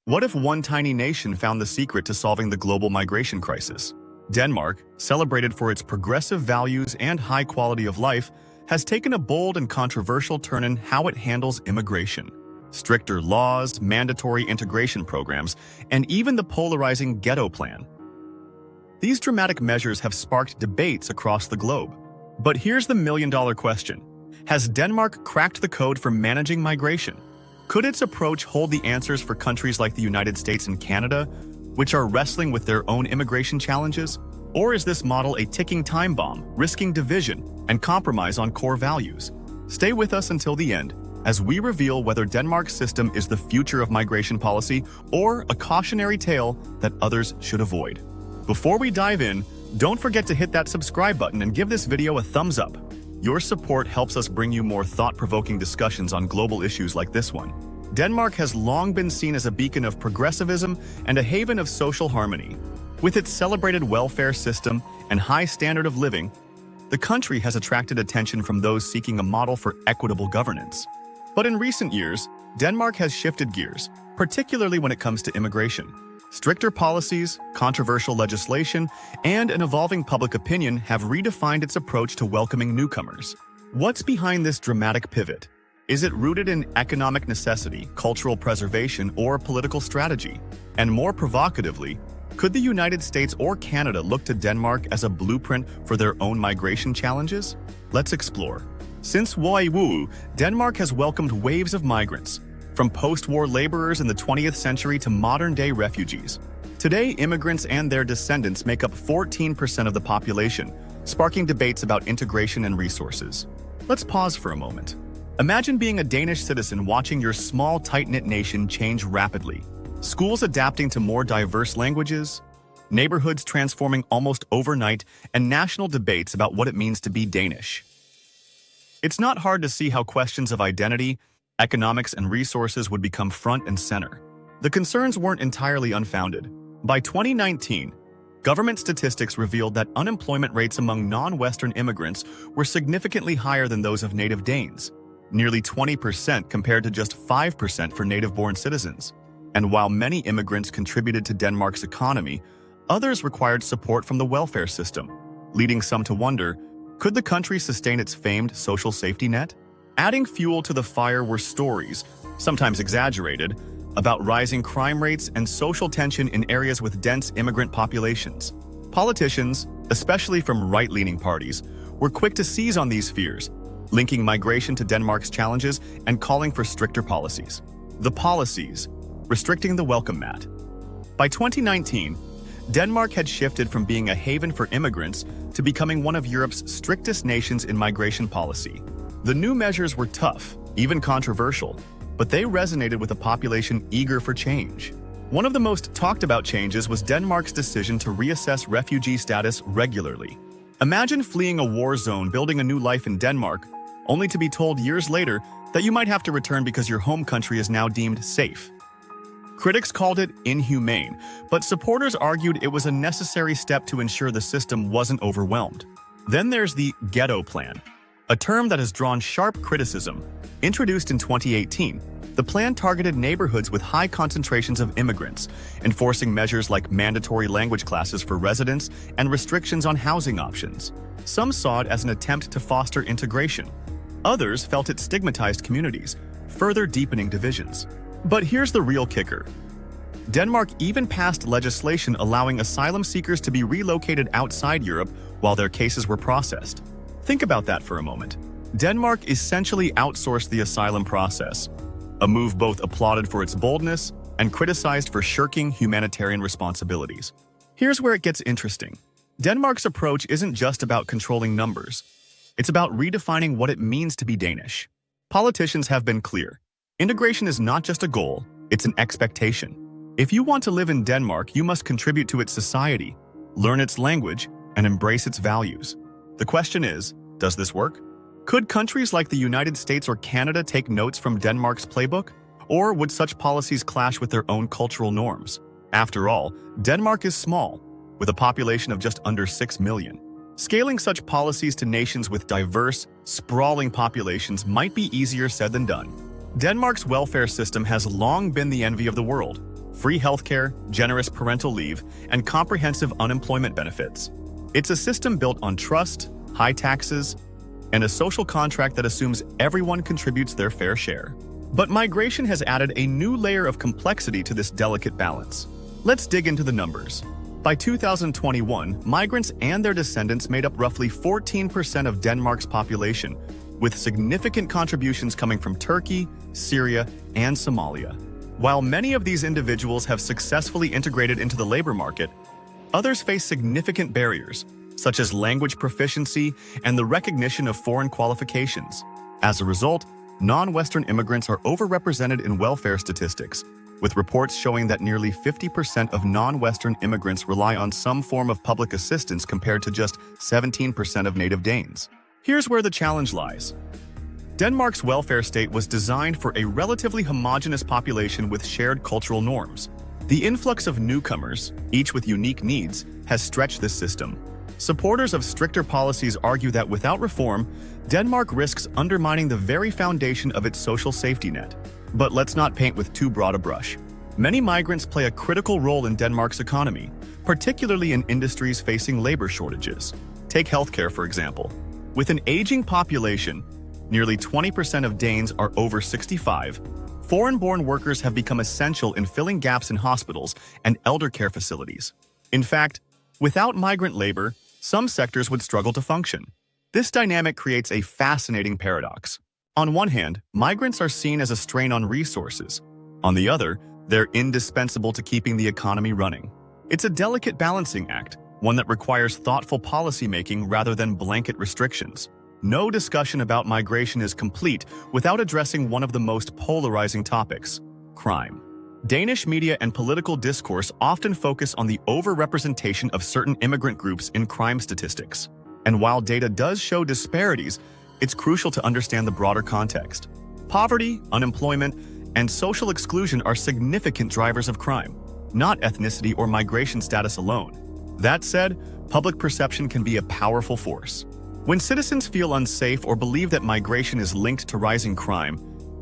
What if one tiny nation found the secret to solving the global migration crisis? Denmark, celebrated for its progressive values and high quality of life, has taken a bold and controversial turn in how it handles immigration. Stricter laws, mandatory integration programs, and even the polarizing Ghetto Plan. These dramatic measures have sparked debates across the globe. But here's the million-dollar question. Has Denmark cracked the code for managing migration? Could its approach hold the answers for countries like the United States and Canada, which are wrestling with their own immigration challenges? Or is this model a ticking time bomb, risking division and compromise on core values? Stay with us until the end, as we reveal whether Denmark's system is the future of migration policy or a cautionary tale that others should avoid. Before we dive in, don't forget to hit that subscribe button and give this video a thumbs up. Your support helps us bring you more thought-provoking discussions on global issues like this one. Denmark has long been seen as a beacon of progressivism and a haven of social harmony. With its celebrated welfare system and high standard of living, the country has attracted attention from those seeking a model for equitable governance. But in recent years, Denmark has shifted gears, particularly when it comes to immigration. Stricter policies, controversial legislation, and an evolving public opinion have redefined its approach to welcoming newcomers. What's behind this dramatic pivot? Is it rooted in economic necessity, cultural preservation, or political strategy? And more provocatively, could the United States or Canada look to Denmark as a blueprint for their own migration challenges? Let's explore. Since Wu, Denmark has welcomed waves of migrants, from post-war laborers in the 20th century to modern-day refugees. Today, immigrants and their descendants make up 14% of the population, sparking debates about integration and resources. Let's pause for a moment. Imagine being a Danish citizen watching your small, tight-knit nation change rapidly. Schools adapting to more diverse languages, neighborhoods transforming almost overnight, and national debates about what it means to be Danish. It's not hard to see how questions of identity, economics, and resources would become front and center. The concerns weren't entirely unfounded. By 2019, government statistics revealed that unemployment rates among non-Western immigrants were significantly higher than those of native Danes, nearly 20% compared to just 5% for native-born citizens. And while many immigrants contributed to Denmark's economy, others required support from the welfare system, leading some to wonder, could the country sustain its famed social safety net? Adding fuel to the fire were stories, sometimes exaggerated, about rising crime rates and social tension in areas with dense immigrant populations. Politicians, especially from right-leaning parties, were quick to seize on these fears, linking migration to Denmark's challenges and calling for stricter policies. The policies, restricting the welcome mat. By 2019, Denmark had shifted from being a haven for immigrants to becoming one of Europe's strictest nations in migration policy. The new measures were tough, even controversial, but they resonated with a population eager for change. One of the most talked about changes was Denmark's decision to reassess refugee status regularly. Imagine fleeing a war zone, building a new life in Denmark, only to be told years later that you might have to return because your home country is now deemed safe. Critics called it inhumane, but supporters argued it was a necessary step to ensure the system wasn't overwhelmed. Then there's the Ghetto Plan, a term that has drawn sharp criticism. Introduced in 2018, the plan targeted neighborhoods with high concentrations of immigrants, enforcing measures like mandatory language classes for residents and restrictions on housing options. Some saw it as an attempt to foster integration. Others felt it stigmatized communities, further deepening divisions. But here's the real kicker. Denmark even passed legislation allowing asylum seekers to be relocated outside Europe while their cases were processed. Think about that for a moment. Denmark essentially outsourced the asylum process, a move both applauded for its boldness and criticized for shirking humanitarian responsibilities. Here's where it gets interesting. Denmark's approach isn't just about controlling numbers. It's about redefining what it means to be Danish. Politicians have been clear. Integration is not just a goal, it's an expectation. If you want to live in Denmark, you must contribute to its society, learn its language, and embrace its values. The question is, does this work? Could countries like the United States or Canada take notes from Denmark's playbook? Or would such policies clash with their own cultural norms? After all, Denmark is small, with a population of just under 6 million. Scaling such policies to nations with diverse, sprawling populations might be easier said than done. Denmark's welfare system has long been the envy of the world. free healthcare, generous parental leave, and comprehensive unemployment benefits. It's a system built on trust, high taxes, and a social contract that assumes everyone contributes their fair share. But migration has added a new layer of complexity to this delicate balance. Let's dig into the numbers. By 2021, migrants and their descendants made up roughly 14% of Denmark's population, with significant contributions coming from Turkey, Syria, and Somalia. While many of these individuals have successfully integrated into the labor market, others face significant barriers, such as language proficiency and the recognition of foreign qualifications. As a result, non-Western immigrants are overrepresented in welfare statistics, with reports showing that nearly 50% of non-Western immigrants rely on some form of public assistance compared to just 17% of native Danes. Here's where the challenge lies. Denmark's welfare state was designed for a relatively homogeneous population with shared cultural norms. The influx of newcomers, each with unique needs, has stretched this system. Supporters of stricter policies argue that without reform, Denmark risks undermining the very foundation of its social safety net. But let's not paint with too broad a brush. Many migrants play a critical role in Denmark's economy, particularly in industries facing labor shortages. Take healthcare, for example. With an aging population, nearly 20% of Danes are over 65. Foreign-born workers have become essential in filling gaps in hospitals and elder care facilities. In fact, without migrant labor, some sectors would struggle to function. This dynamic creates a fascinating paradox. On one hand, migrants are seen as a strain on resources. On the other, they're indispensable to keeping the economy running. It's a delicate balancing act, one that requires thoughtful policymaking rather than blanket restrictions. No discussion about migration is complete without addressing one of the most polarizing topics: crime. Danish media and political discourse often focus on the overrepresentation of certain immigrant groups in crime statistics. And while data does show disparities, it's crucial to understand the broader context. Poverty, unemployment, and social exclusion are significant drivers of crime, not ethnicity or migration status alone. That said, public perception can be a powerful force. When citizens feel unsafe or believe that migration is linked to rising crime,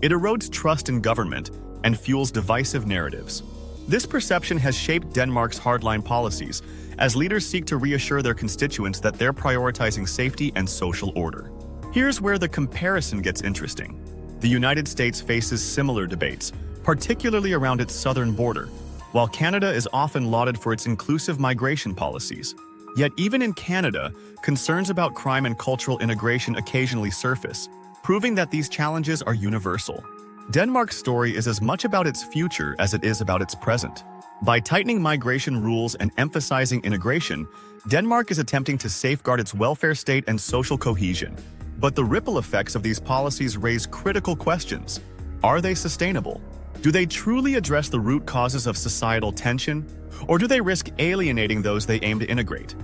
it erodes trust in government and fuels divisive narratives. This perception has shaped Denmark's hardline policies, as leaders seek to reassure their constituents that they're prioritizing safety and social order. Here's where the comparison gets interesting. The United States faces similar debates, particularly around its southern border, while Canada is often lauded for its inclusive migration policies. Yet even in Canada, concerns about crime and cultural integration occasionally surface, proving that these challenges are universal. Denmark's story is as much about its future as it is about its present. By tightening migration rules and emphasizing integration, Denmark is attempting to safeguard its welfare state and social cohesion. But the ripple effects of these policies raise critical questions. Are they sustainable? Do they truly address the root causes of societal tension? Or do they risk alienating those they aim to integrate?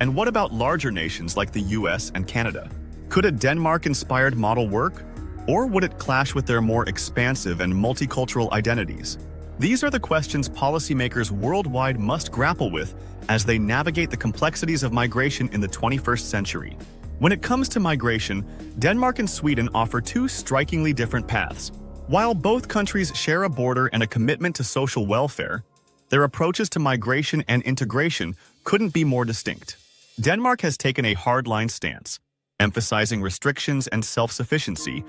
And what about larger nations like the US and Canada? Could a Denmark-inspired model work? Or would it clash with their more expansive and multicultural identities? These are the questions policymakers worldwide must grapple with as they navigate the complexities of migration in the 21st century. When it comes to migration, Denmark and Sweden offer two strikingly different paths. While both countries share a border and a commitment to social welfare, their approaches to migration and integration couldn't be more distinct. Denmark has taken a hardline stance, emphasizing restrictions and self-sufficiency,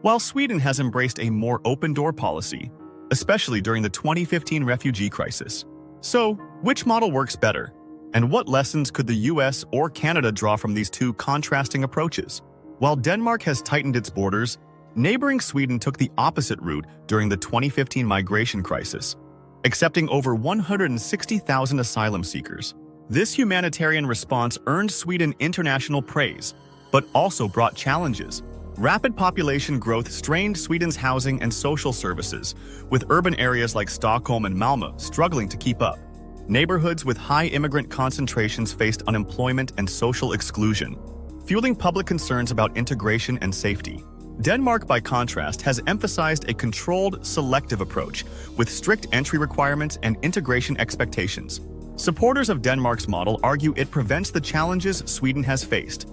while Sweden has embraced a more open-door policy, especially during the 2015 refugee crisis. So, which model works better? And what lessons could the US or Canada draw from these two contrasting approaches? While Denmark has tightened its borders, neighboring Sweden took the opposite route during the 2015 migration crisis, accepting over 160,000 asylum seekers. This humanitarian response earned Sweden international praise, but also brought challenges. Rapid population growth strained Sweden's housing and social services, with urban areas like Stockholm and Malmö struggling to keep up. Neighborhoods with high immigrant concentrations faced unemployment and social exclusion, fueling public concerns about integration and safety. Denmark, by contrast, has emphasized a controlled, selective approach with strict entry requirements and integration expectations. Supporters of Denmark's model argue it prevents the challenges Sweden has faced,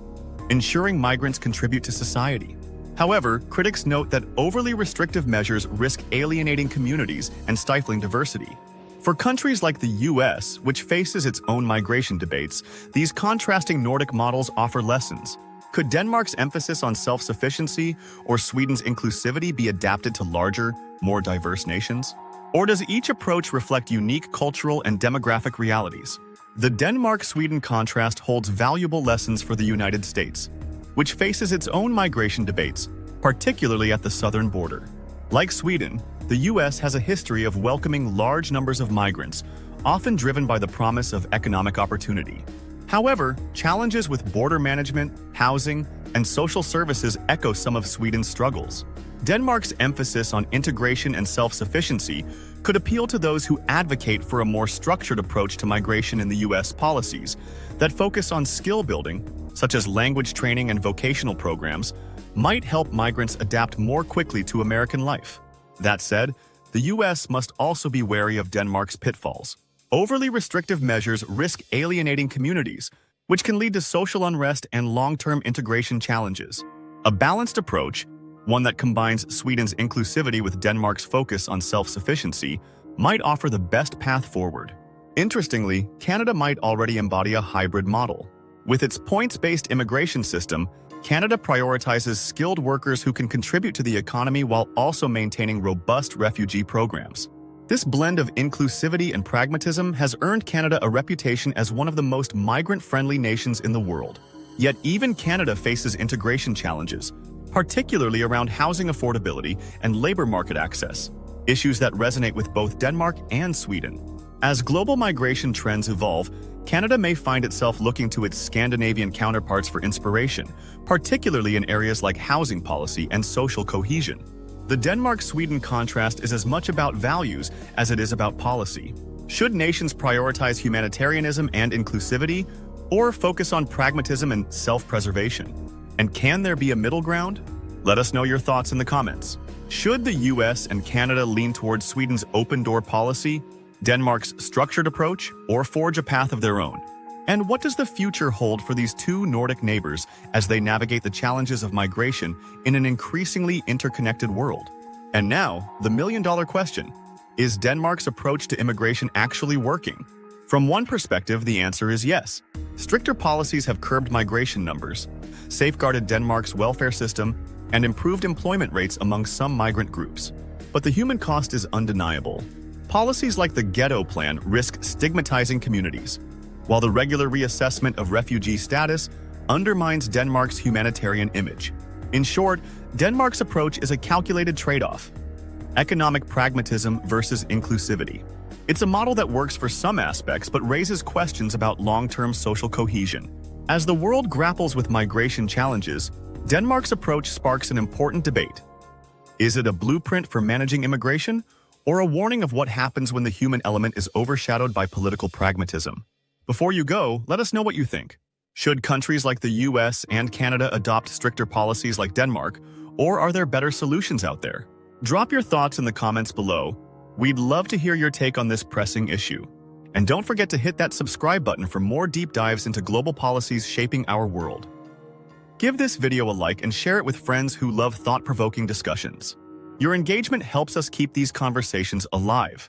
ensuring migrants contribute to society. However, critics note that overly restrictive measures risk alienating communities and stifling diversity. For countries like the US, which faces its own migration debates, these contrasting Nordic models offer lessons. Could Denmark's emphasis on self-sufficiency or Sweden's inclusivity be adapted to larger, more diverse nations? Or does each approach reflect unique cultural and demographic realities? The Denmark-Sweden contrast holds valuable lessons for the United States, which faces its own migration debates, particularly at the southern border. Like Sweden, the US has a history of welcoming large numbers of migrants, often driven by the promise of economic opportunity. However, challenges with border management, housing, and social services echo some of Sweden's struggles. Denmark's emphasis on integration and self-sufficiency could appeal to those who advocate for a more structured approach to migration in the US policies that focus on skill building, such as language training and vocational programs, might help migrants adapt more quickly to American life. That said, the US must also be wary of Denmark's pitfalls. Overly restrictive measures risk alienating communities, which can lead to social unrest and long-term integration challenges. A balanced approach, one that combines Sweden's inclusivity with Denmark's focus on self-sufficiency, might offer the best path forward. Interestingly, Canada might already embody a hybrid model. With its points-based immigration system, Canada prioritizes skilled workers who can contribute to the economy while also maintaining robust refugee programs. This blend of inclusivity and pragmatism has earned Canada a reputation as one of the most migrant-friendly nations in the world. Yet even Canada faces integration challenges, particularly around housing affordability and labor market access, issues that resonate with both Denmark and Sweden. As global migration trends evolve, Canada may find itself looking to its Scandinavian counterparts for inspiration, particularly in areas like housing policy and social cohesion. The Denmark-Sweden contrast is as much about values as it is about policy. Should nations prioritize humanitarianism and inclusivity, or focus on pragmatism and self-preservation? And can there be a middle ground? Let us know your thoughts in the comments. Should the US and Canada lean towards Sweden's open-door policy, Denmark's structured approach, or forge a path of their own? And what does the future hold for these two Nordic neighbors as they navigate the challenges of migration in an increasingly interconnected world? And now, the million-dollar question: is Denmark's approach to immigration actually working? From one perspective, the answer is yes. Stricter policies have curbed migration numbers, safeguarded Denmark's welfare system, and improved employment rates among some migrant groups. But the human cost is undeniable. Policies like the Ghetto Plan risk stigmatizing communities, while the regular reassessment of refugee status undermines Denmark's humanitarian image. In short, Denmark's approach is a calculated trade-off: economic pragmatism versus inclusivity. It's a model that works for some aspects but raises questions about long-term social cohesion. As the world grapples with migration challenges, Denmark's approach sparks an important debate. Is it a blueprint for managing immigration, or a warning of what happens when the human element is overshadowed by political pragmatism? Before you go, let us know what you think. Should countries like the US and Canada adopt stricter policies like Denmark, or are there better solutions out there? Drop your thoughts in the comments below. We'd love to hear your take on this pressing issue. And don't forget to hit that subscribe button for more deep dives into global policies shaping our world. Give this video a like and share it with friends who love thought-provoking discussions. Your engagement helps us keep these conversations alive.